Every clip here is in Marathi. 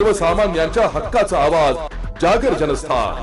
सर्वसामान्यांच्या हक्काचा आवाज जागर जनस्थान।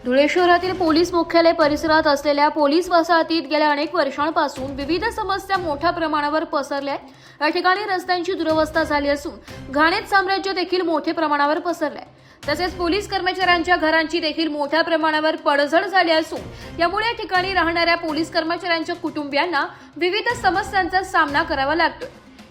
धुळे शहरातील पोलीस मुख्यालय परिसरात असलेल्या पोलीस वसाहतीत गेल्या अनेक वर्षांपासून विविध समस्या मोठ्या प्रमाणावर पसरल्या आहेत। या ठिकाणी रस्त्यांची दुरवस्था झाली असून घाणेत साम्राज्य देखील मोठ्या प्रमाणावर पसरले आहे। तसेच पोलीस कर्मचाऱ्यांच्या घरांची देखील मोठ्या प्रमाणावर पडझड झाली असून यामुळे या ठिकाणी राहणाऱ्या पोलीस कर्मचाऱ्यांच्या कुटुंबियांना विविध समस्यांचा सामना करावा लागतो।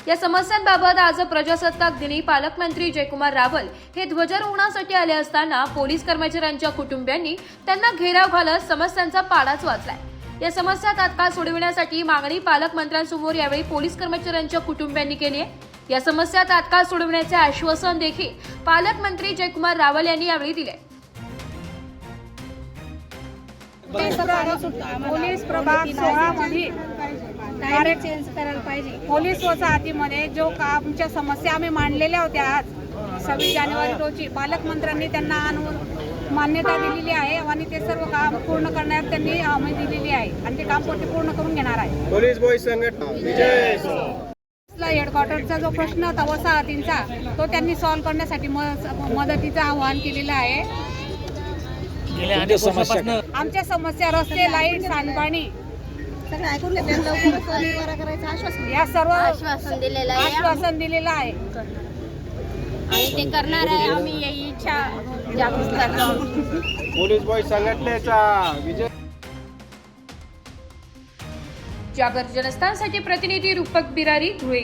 या समस्यांबाबत आज प्रजासत्ताक दिनी पालकमंत्री जयकुमार रावल हे ध्वजारोहणासाठी आले असताना पोलीस कर्मचाऱ्यांच्या कुटुंबियांनी त्यांना घेराव घालत समस्यांचा पाडाच वाचलाय। या समस्या तात्काळ सोडविण्यासाठी मागणी पालकमंत्र्यांसमोर यावेळी पोलीस कर्मचाऱ्यांच्या कुटुंबियांनी केली आहे। या समस्या तात्काळ सोडविण्याचे आश्वासन देखील पालकमंत्री जयकुमार रावल यांनी यावेळी दिले। पोलीस प्रभाग 16 मध्ये चेंज करायला पाहिजे। पोलीस वसाहतीमध्ये जो आमच्या समस्या आम्ही मांडलेल्या होत्या आज 26 जानेवारी रोजी पालकमंत्र्यांनी त्यांना आणून मान्यता दिलेली आहे आणि ते सर्व काम पूर्ण करण्यात त्यांनी हमी दिलेली आहे आणि ते काम पूर्ण करून घेणार आहे। पोलीस बॉय संघटना विजय हेडक्वार्टरचा जो प्रश्न होता वसाहतींचा तो त्यांनी सॉल्व्ह करण्यासाठी मदतीचं आवाहन केलेलं आहे। आमच्या समस्या रस्ते, लाईट, सांडपाणी या सर्व आश्वासन दिलेलं आहे आणि ते करणार आहे। आम्ही ही इच्छा जागृत करतो। पोलीस बॉय संघटनेचा विजय। जागर जनस्थानसाठी प्रतिनिधी रूपक बिरारी, धुळे।